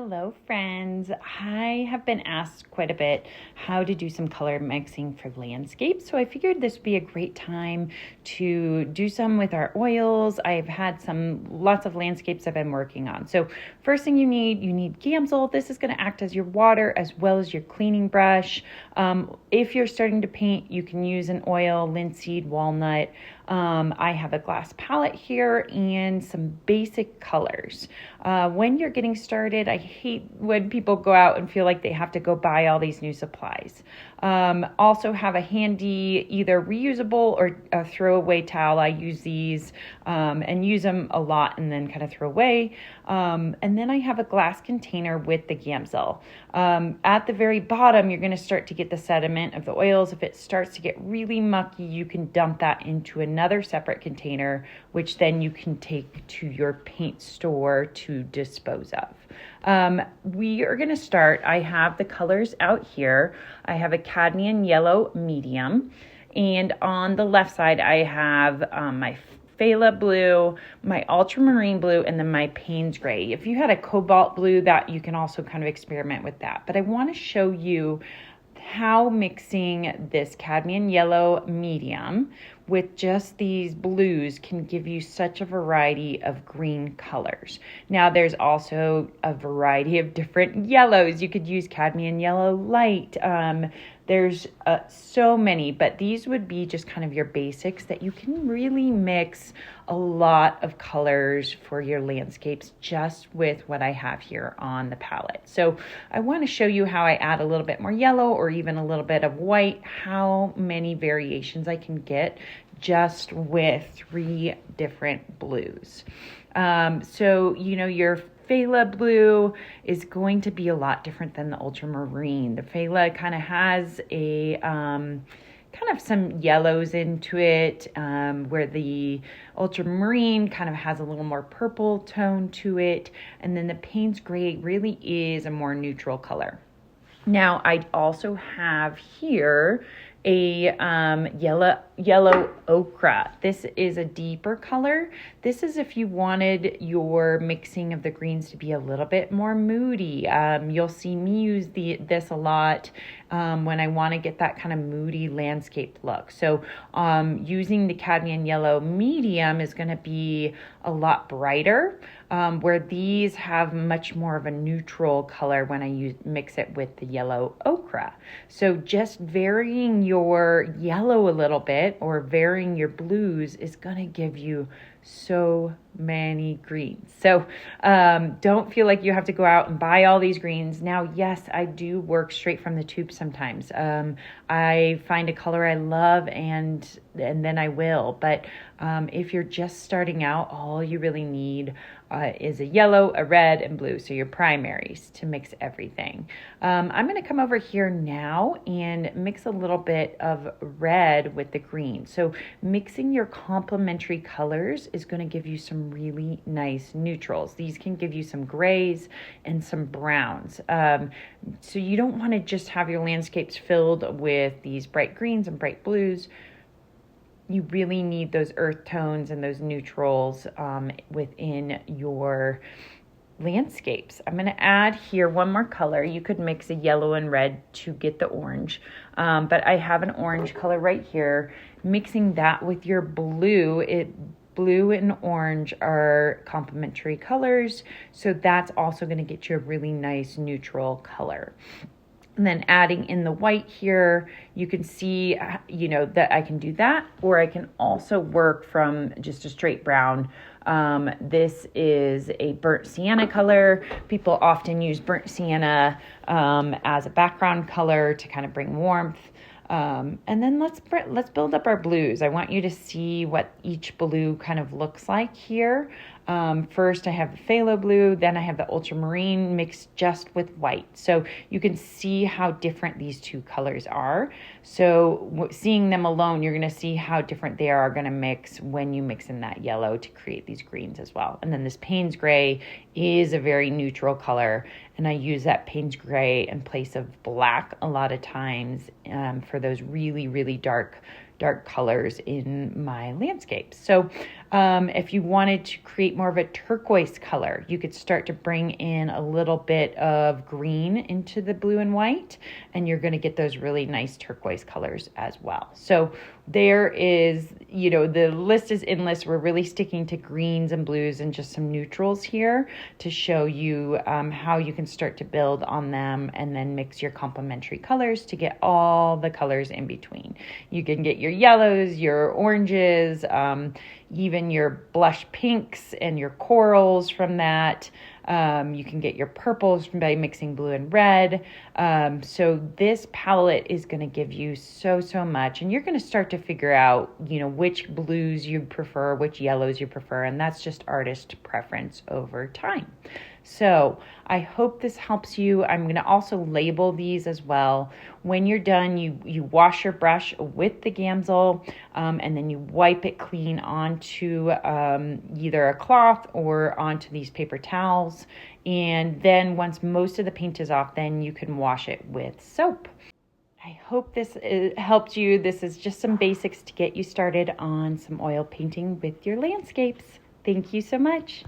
Hello, friends. I have been asked quite a bit how to do some color mixing for landscapes, so I figured this would be a great time to do some with our oils. I've had lots of landscapes I've been working on. So first thing you need Gamsol. This is going to act as your water as well as your cleaning brush. If you're starting to paint, you can use an oil, linseed, walnut. I have a glass palette here and some basic colors. When you're getting started, I hate when people go out and feel like they have to go buy all these new supplies. Also have a handy either reusable or a throwaway towel. I use these and use them a lot and then kind of throw away. And then I have a glass container with the Gamsol. At the very bottom, you're going to start to get the sediment of the oils. If it starts to get really mucky, you can dump that into another separate container, which then you can take to your paint store to dispose of. We are going to start. I have the colors out here. I have a cadmium yellow medium, and on the left side I have my phthalo blue, my ultramarine blue, and then my Payne's gray. If you had a cobalt blue, that you can also kind of experiment with that. But I want to show you how mixing this cadmium yellow medium with just these blues can give you such a variety of green colors. Now there's also a variety of different yellows. You could use cadmium yellow light. There's so many, but these would be just kind of your basics that you can really mix a lot of colors for your landscapes just with what I have here on the palette. So I want to show you how I add a little bit more yellow or even a little bit of white, how many variations I can get just with 3 different blues. So, your phthalo blue is going to be a lot different than the ultramarine. The phthalo kind of has a kind of some yellows into it, where the ultramarine kind of has a little more purple tone to it, and then the Payne's gray really is a more neutral color. Now I also have here a yellow ochre. This is a deeper color. This is if you wanted your mixing of the greens to be a little bit more moody. You'll see me use this a lot when I want to get that kind of moody landscape look. So using the cadmium yellow medium is going to be a lot brighter, where these have much more of a neutral color when I mix it with the yellow ochre. So just varying your yellow a little bit or varying your blues is going to give you so many greens. So don't feel like you have to go out and buy all these greens. Now, yes, I do work straight from the tube sometimes. I find a color I love and then I will. But if you're just starting out, all you really need is a yellow, a red, and blue. So your primaries to mix everything. I'm going to come over here now and mix a little bit of red with the green. So mixing your complementary colors is going to give you some really nice neutrals. These can give you some grays and some browns. So you don't want to just have your landscapes filled with these bright greens and bright blues. You really need those earth tones and those neutrals within your landscapes. I'm going to add here one more color. You could mix a yellow and red to get the orange, but I have an orange color right here. Mixing that with your blue, blue and orange are complementary colors, so that's also going to get you a really nice neutral color. And then adding in the white here, you can see, that I can do that, or I can also work from just a straight brown. This is a burnt sienna color. People often use burnt sienna as a background color to kind of bring warmth. And then let's build up our blues. I want you to see what each blue kind of looks like here. First I have the phthalo blue, then I have the ultramarine mixed just with white. So you can see how different these two colors are. So seeing them alone, you're going to see how different they are going to mix when you mix in that yellow to create these greens as well. And then this Payne's gray is a very neutral color, and I use that Payne's gray in place of black a lot of times for those really, really dark colors in my landscapes. So If you wanted to create more of a turquoise color, you could start to bring in a little bit of green into the blue and white, and you're going to get those really nice turquoise colors as well. So there is, the list is endless. We're really sticking to greens and blues and just some neutrals here to show you how you can start to build on them and then mix your complementary colors to get all the colors in between. You can get your yellows, your oranges, even your blush pinks and your corals from that. You can get your purples by mixing blue and red. So this palette is going to give you so much, and you're going to start to figure out, which blues you prefer, which yellows you prefer, and that's just artist preference over time. So I hope this helps you. I'm going to also label these as well. When you're done, you wash your brush with the Gamsol, and then you wipe it clean onto either a cloth or onto these paper towels. And then once most of the paint is off, then you can wash it with soap. I hope this helped you. This is just some basics to get you started on some oil painting with your landscapes. Thank you so much.